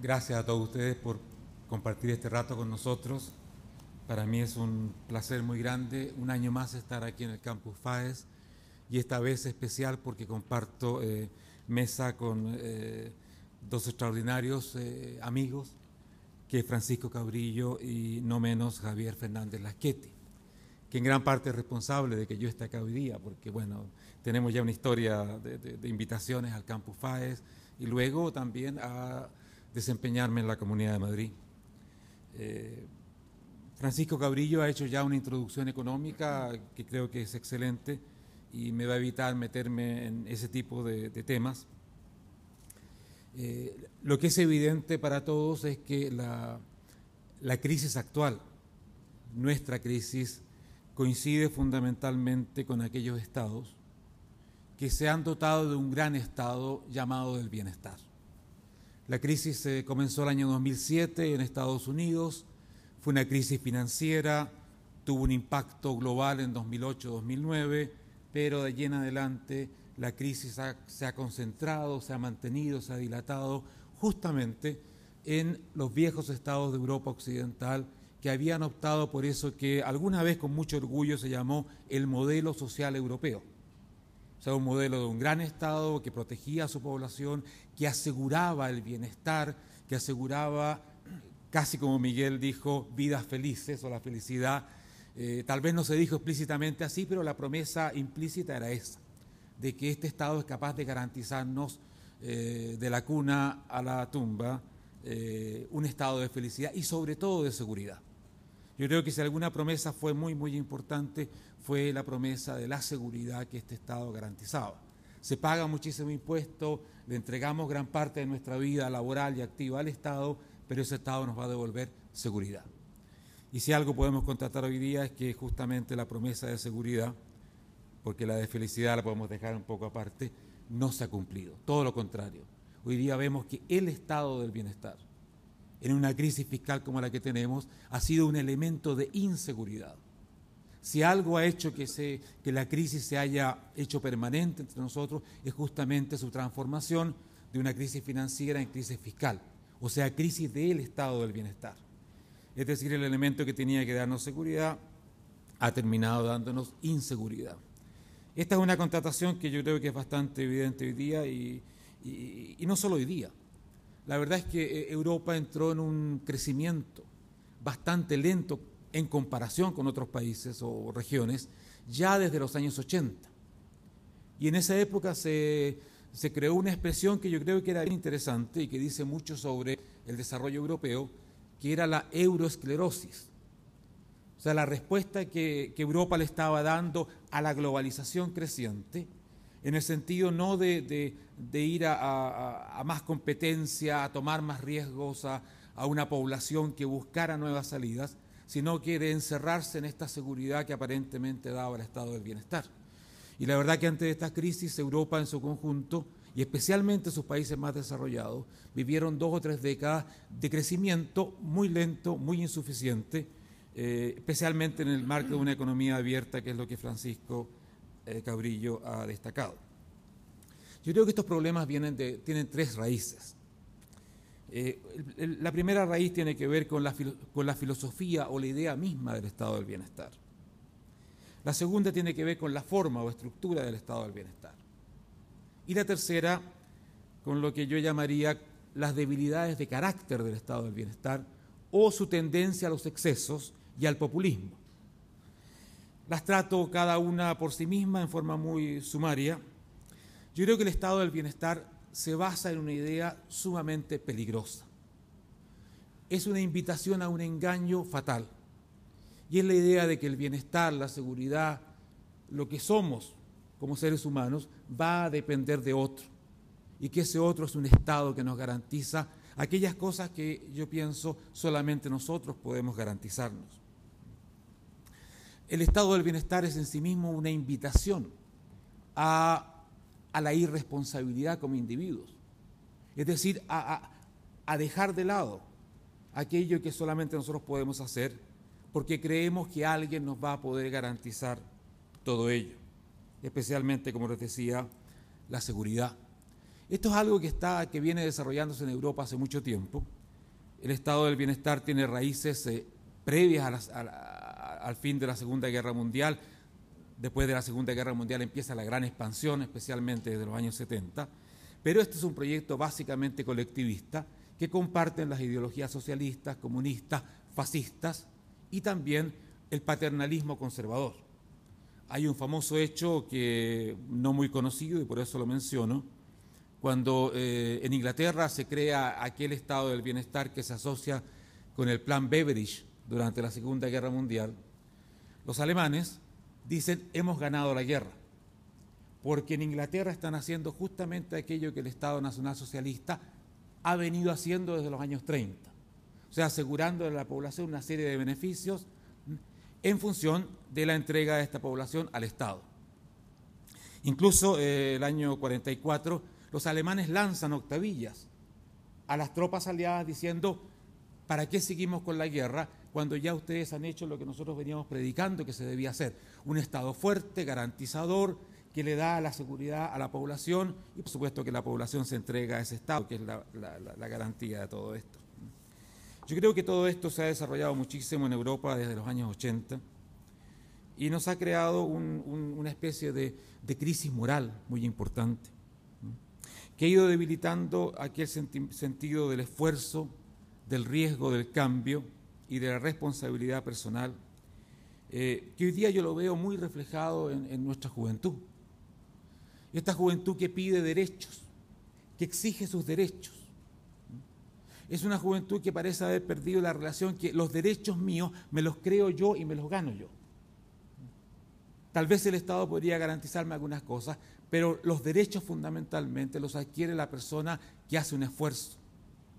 Gracias a todos ustedes por compartir este rato con nosotros. Para mí es un placer muy grande un año más estar aquí en el Campus FAES y esta vez especial porque comparto mesa con dos extraordinarios amigos, que es Francisco Cabrillo y no menos Javier Fernández Laschetti, que en gran parte es responsable de que yo esté acá hoy día, porque bueno, tenemos ya una historia de invitaciones al Campus FAES y luego también a desempeñarme en la Comunidad de Madrid. Francisco Cabrillo ha hecho ya una introducción económica que creo que es excelente y me va a evitar meterme en ese tipo de temas. Lo que es evidente para todos es que la crisis actual, nuestra crisis, coincide fundamentalmente con aquellos estados que se han dotado de un gran estado llamado del bienestar. La crisis comenzó el año 2007 en Estados Unidos, fue una crisis financiera, tuvo un impacto global en 2008-2009, pero de allí en adelante la crisis se ha concentrado, se ha mantenido, se ha dilatado justamente en los viejos estados de Europa Occidental que habían optado por eso que alguna vez con mucho orgullo se llamó el modelo social europeo. O sea, un modelo de un gran Estado que protegía a su población, que aseguraba el bienestar, que aseguraba, casi como Miguel dijo, vidas felices o la felicidad. Tal vez no se dijo explícitamente así, pero la promesa implícita era esa, de que este Estado es capaz de garantizarnos de la cuna a la tumba un estado de felicidad y sobre todo de seguridad. Yo creo que si alguna promesa fue muy importante, fue la promesa de la seguridad que este Estado garantizaba. Se paga muchísimo impuesto, le entregamos gran parte de nuestra vida laboral y activa al Estado, pero ese Estado nos va a devolver seguridad. Y si algo podemos constatar hoy día es que justamente la promesa de seguridad, porque la de felicidad la podemos dejar un poco aparte, no se ha cumplido. Todo lo contrario. Hoy día vemos que el estado del bienestar, en una crisis fiscal como la que tenemos, ha sido un elemento de inseguridad. Si algo ha hecho que la crisis se haya hecho permanente entre nosotros, es justamente su transformación de una crisis financiera en crisis fiscal, o sea, crisis del estado del bienestar. Es decir, el elemento que tenía que darnos seguridad ha terminado dándonos inseguridad. Esta es una constatación que yo creo que es bastante evidente hoy día y no solo hoy día. La verdad es que Europa entró en un crecimiento bastante lento en comparación con otros países o regiones ya desde los años 80. Y en esa época se creó una expresión que yo creo que era bien interesante y que dice mucho sobre el desarrollo europeo, que era la euroesclerosis. O sea, la respuesta que Europa le estaba dando a la globalización creciente, en el sentido no de ir a más competencia, a tomar más riesgos, a una población que buscara nuevas salidas, sino que de encerrarse en esta seguridad que aparentemente daba el estado del bienestar. Y la verdad que antes de esta crisis, Europa en su conjunto, y especialmente sus países más desarrollados, vivieron 2 o 3 décadas de crecimiento muy lento, muy insuficiente, especialmente en el marco de una economía abierta, que es lo que Francisco Cabrillo ha destacado. Yo creo que estos problemas tienen 3 raíces. La primera raíz tiene que ver con la filosofía o la idea misma del estado del bienestar. La segunda tiene que ver con la forma o estructura del estado del bienestar. Y la tercera, con lo que yo llamaría las debilidades de carácter del estado del bienestar o su tendencia a los excesos y al populismo. Las trato cada una por sí misma en forma muy sumaria. Yo creo que el estado del bienestar se basa en una idea sumamente peligrosa. Es una invitación a un engaño fatal. Y es la idea de que el bienestar, la seguridad, lo que somos como seres humanos, va a depender de otro. Y que ese otro es un estado que nos garantiza aquellas cosas que yo pienso solamente nosotros podemos garantizarnos. El estado del bienestar es en sí mismo una invitación a la irresponsabilidad como individuos. Es decir, a dejar de lado aquello que solamente nosotros podemos hacer porque creemos que alguien nos va a poder garantizar todo ello, especialmente, como les decía, la seguridad. Esto es algo que viene desarrollándose en Europa hace mucho tiempo. El estado del bienestar tiene raíces previas al fin de la Segunda Guerra Mundial. Después de la Segunda Guerra Mundial empieza la gran expansión, especialmente desde los años 70. Pero este es un proyecto básicamente colectivista que comparten las ideologías socialistas, comunistas, fascistas y también el paternalismo conservador. Hay un famoso hecho que no muy conocido y por eso lo menciono, cuando en Inglaterra se crea aquel estado del bienestar que se asocia con el Plan Beveridge durante la Segunda Guerra Mundial. Los alemanes dicen, hemos ganado la guerra, porque en Inglaterra están haciendo justamente aquello que el Estado Nacional Socialista ha venido haciendo desde los años 30, o sea, asegurando a la población una serie de beneficios en función de la entrega de esta población al Estado. Incluso el año 44, los alemanes lanzan octavillas a las tropas aliadas diciendo, ¿para qué seguimos con la guerra cuando ya ustedes han hecho lo que nosotros veníamos predicando que se debía hacer? Un Estado fuerte, garantizador, que le da la seguridad a la población y por supuesto que la población se entrega a ese Estado, que es la garantía de todo esto. Yo creo que todo esto se ha desarrollado muchísimo en Europa desde los años 80 y nos ha creado una especie de crisis moral muy importante, que ha ido debilitando aquel sentido del esfuerzo, del riesgo, del cambio y de la responsabilidad personal, que hoy día yo lo veo muy reflejado en nuestra juventud. Esta juventud que pide derechos, que exige sus derechos. Es una juventud que parece haber perdido la relación que los derechos míos me los creo yo y me los gano yo. Tal vez el Estado podría garantizarme algunas cosas, pero los derechos fundamentalmente los adquiere la persona que hace un esfuerzo,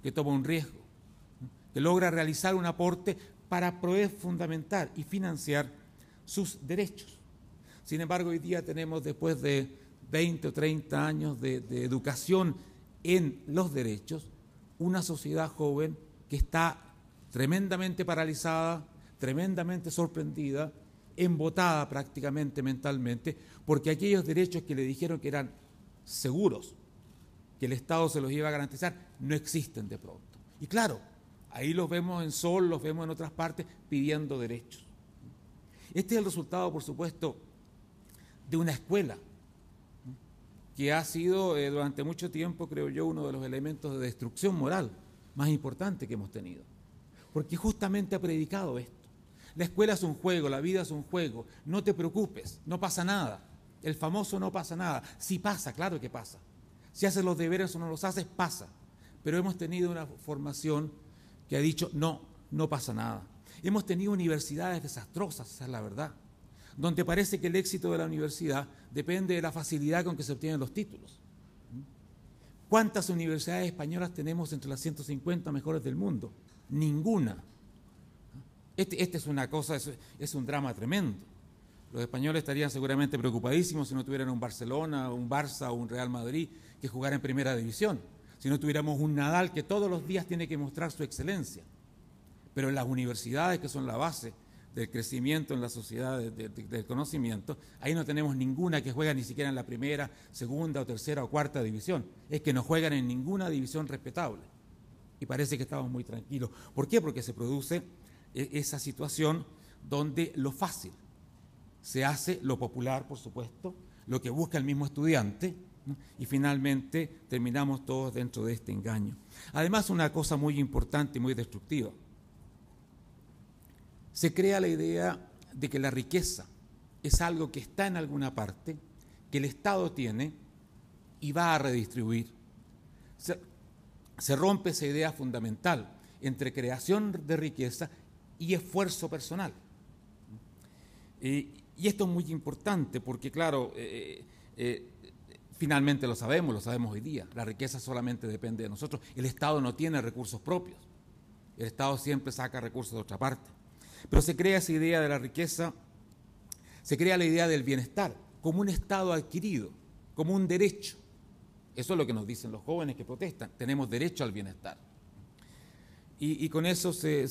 que toma un riesgo, que logra realizar un aporte para poder fundamentar y financiar sus derechos. Sin embargo, hoy día tenemos, después de 20 o 30 años de educación en los derechos, una sociedad joven que está tremendamente paralizada, tremendamente sorprendida, embotada prácticamente mentalmente, porque aquellos derechos que le dijeron que eran seguros, que el Estado se los iba a garantizar, no existen de pronto. Y claro, ahí los vemos en Sol, los vemos en otras partes pidiendo derechos. Este es el resultado, por supuesto, de una escuela que ha sido durante mucho tiempo, creo yo, uno de los elementos de destrucción moral más importantes que hemos tenido, porque justamente ha predicado esto. La escuela es un juego, la vida es un juego, no te preocupes, no pasa nada. El famoso no pasa nada. Sí pasa, claro que pasa. Si haces los deberes o no los haces, pasa. Pero hemos tenido una formación que ha dicho, no, no pasa nada. Hemos tenido universidades desastrosas, esa es la verdad, donde parece que el éxito de la universidad depende de la facilidad con que se obtienen los títulos. ¿Cuántas universidades españolas tenemos entre las 150 mejores del mundo? Ninguna. Este es una cosa, es un drama tremendo. Los españoles estarían seguramente preocupadísimos si no tuvieran un Barcelona, un Barça o un Real Madrid que jugara en primera división, si no tuviéramos un Nadal que todos los días tiene que mostrar su excelencia. Pero en las universidades, que son la base del crecimiento en la sociedad, del conocimiento, ahí no tenemos ninguna que juega ni siquiera en la primera, segunda o tercera o cuarta división. Es que no juegan en ninguna división respetable. Y parece que estamos muy tranquilos. ¿Por qué? Porque se produce esa situación donde lo fácil se hace lo popular, por supuesto, lo que busca el mismo estudiante, ¿no? Y finalmente terminamos todos dentro de este engaño. Además, una cosa muy importante y muy destructiva. Se crea la idea de que la riqueza es algo que está en alguna parte, que el Estado tiene y va a redistribuir. Se rompe esa idea fundamental entre creación de riqueza y esfuerzo personal. Y esto es muy importante porque, claro, finalmente lo sabemos hoy día, la riqueza solamente depende de nosotros, el Estado no tiene recursos propios, el Estado siempre saca recursos de otra parte. Pero se crea esa idea de la riqueza, se crea la idea del bienestar como un estado adquirido, como un derecho. Eso es lo que nos dicen los jóvenes que protestan, tenemos derecho al bienestar. Y con eso se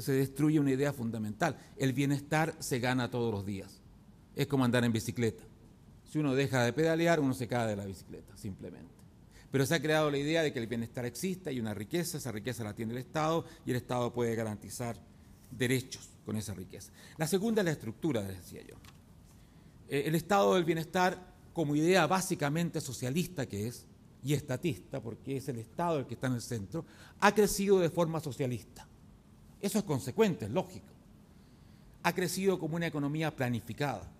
destruye una idea fundamental. El bienestar se gana todos los días. Es como andar en bicicleta. Si uno deja de pedalear, uno se cae de la bicicleta, simplemente. Pero se ha creado la idea de que el bienestar existe, hay una riqueza, esa riqueza la tiene el Estado y el Estado puede garantizar derechos con esa riqueza. La segunda es la estructura, decía yo. El estado del bienestar, como idea básicamente socialista que es, y estatista, porque es el Estado el que está en el centro, ha crecido de forma socialista. Eso es consecuente, es lógico. Ha crecido como una economía planificada,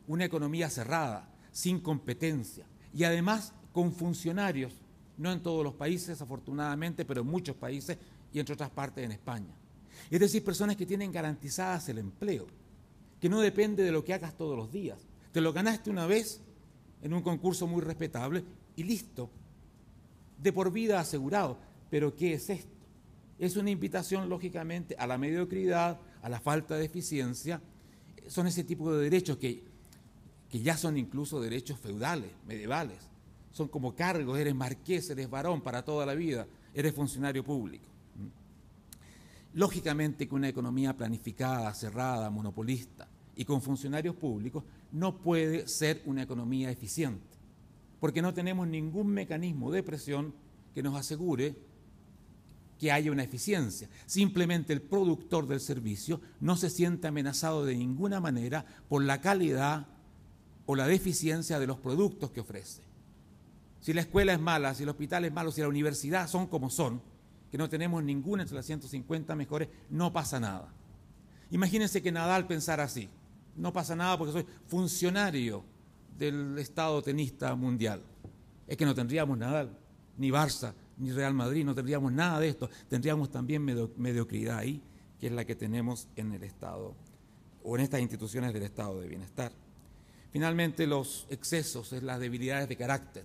una economía cerrada, sin competencia, y además con funcionarios, no en todos los países afortunadamente, pero en muchos países y entre otras partes en España. Es decir, personas que tienen garantizadas el empleo, que no depende de lo que hagas todos los días. Te lo ganaste una vez en un concurso muy respetable y listo, de por vida asegurado. Pero ¿qué es esto? Es una invitación, lógicamente, a la mediocridad, a la falta de eficiencia. Son ese tipo de derechos que ya son incluso derechos feudales, medievales. Son como cargos, eres marqués, eres varón para toda la vida, eres funcionario público. Lógicamente que una economía planificada, cerrada, monopolista y con funcionarios públicos no puede ser una economía eficiente, porque no tenemos ningún mecanismo de presión que nos asegure que haya una eficiencia. Simplemente el productor del servicio no se siente amenazado de ninguna manera por la calidad o la deficiencia de los productos que ofrece. Si la escuela es mala, si el hospital es malo, si la universidad son como son, que no tenemos ninguna entre las 150 mejores, no pasa nada. Imagínense que Nadal pensara así. No pasa nada porque soy funcionario del Estado tenista mundial. Es que no tendríamos Nadal, ni Barça, ni Real Madrid, no tendríamos nada de esto. Tendríamos también mediocridad ahí, que es la que tenemos en el Estado, o en estas instituciones del Estado de Bienestar. Finalmente, los excesos, las debilidades de carácter.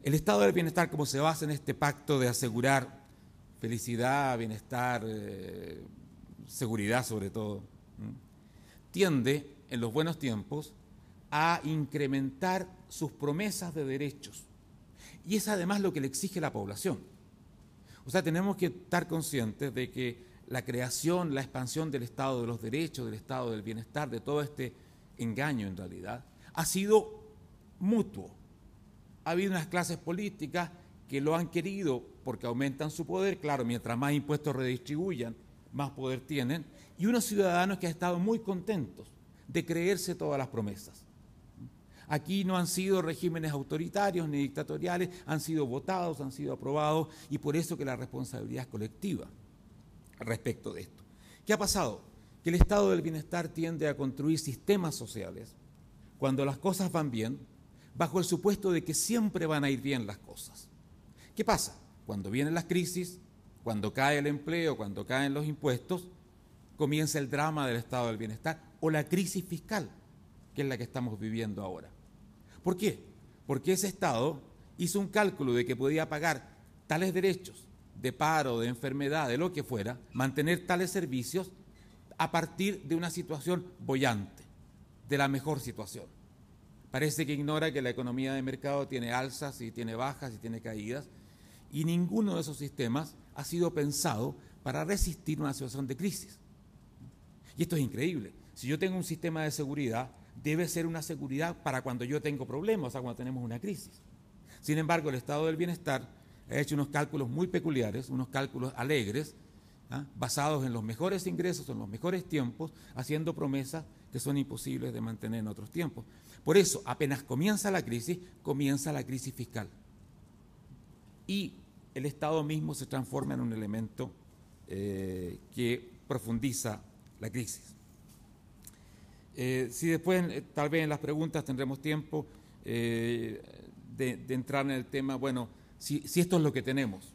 El estado del bienestar, como se basa en este pacto de asegurar felicidad, bienestar, seguridad sobre todo, tiende, en los buenos tiempos, a incrementar sus promesas de derechos. Y es además lo que le exige la población. O sea, tenemos que estar conscientes de que la creación, la expansión del estado de los derechos, del estado del bienestar, de todo este engaño en realidad, ha sido mutuo. Ha habido unas clases políticas que lo han querido porque aumentan su poder, claro, mientras más impuestos redistribuyan, más poder tienen, y unos ciudadanos que han estado muy contentos de creerse todas las promesas. Aquí no han sido regímenes autoritarios ni dictatoriales, han sido votados, han sido aprobados, y por eso que la responsabilidad es colectiva respecto de esto. ¿Qué ha pasado? Que el estado del bienestar tiende a construir sistemas sociales cuando las cosas van bien, bajo el supuesto de que siempre van a ir bien las cosas. ¿Qué pasa? Cuando vienen las crisis, cuando cae el empleo, cuando caen los impuestos, comienza el drama del estado del bienestar o la crisis fiscal, que es la que estamos viviendo ahora. ¿Por qué? Porque ese Estado hizo un cálculo de que podía pagar tales derechos de paro, de enfermedad, de lo que fuera, mantener tales servicios a partir de una situación boyante, de la mejor situación. Parece que ignora que la economía de mercado tiene alzas y tiene bajas y tiene caídas, y ninguno de esos sistemas ha sido pensado para resistir una situación de crisis. Y esto es increíble. Si yo tengo un sistema de seguridad, debe ser una seguridad para cuando yo tengo problemas, o sea, cuando tenemos una crisis. Sin embargo, el estado del bienestar ha hecho unos cálculos muy peculiares, unos cálculos alegres, basados en los mejores ingresos, en los mejores tiempos, haciendo promesas que son imposibles de mantener en otros tiempos. Por eso, apenas comienza la crisis fiscal. Y el Estado mismo se transforma en un elemento que profundiza la crisis. Si después, tal vez en las preguntas tendremos tiempo de entrar en el tema, bueno, si esto es lo que tenemos,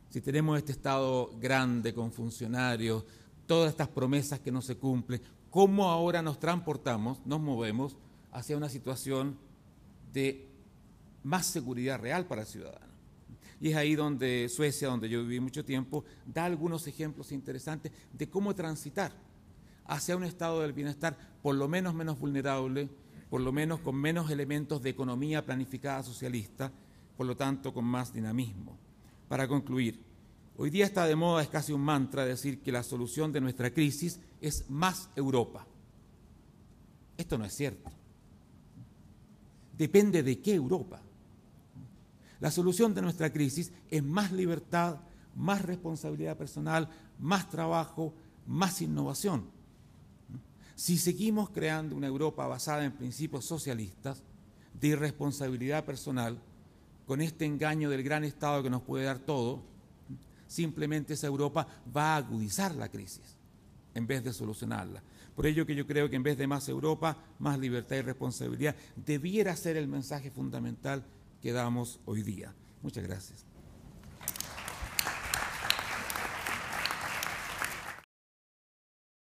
si tenemos este Estado grande con funcionarios, todas estas promesas que no se cumplen, ¿cómo ahora nos transportamos, nos movemos hacia una situación de más seguridad real para el ciudadano? Y es ahí donde Suecia, donde yo viví mucho tiempo, da algunos ejemplos interesantes de cómo transitar hacia un estado del bienestar por lo menos vulnerable, por lo menos con menos elementos de economía planificada socialista, por lo tanto con más dinamismo. Para concluir, hoy día está de moda, es casi un mantra decir que la solución de nuestra crisis es más Europa. Esto no es cierto. Depende de qué Europa. La solución de nuestra crisis es más libertad, más responsabilidad personal, más trabajo, más innovación. Si seguimos creando una Europa basada en principios socialistas, de irresponsabilidad personal, con este engaño del gran Estado que nos puede dar todo, simplemente esa Europa va a agudizar la crisis en vez de solucionarla. Por ello que yo creo que en vez de más Europa, más libertad y responsabilidad debiera ser el mensaje fundamental que damos hoy día. Muchas gracias.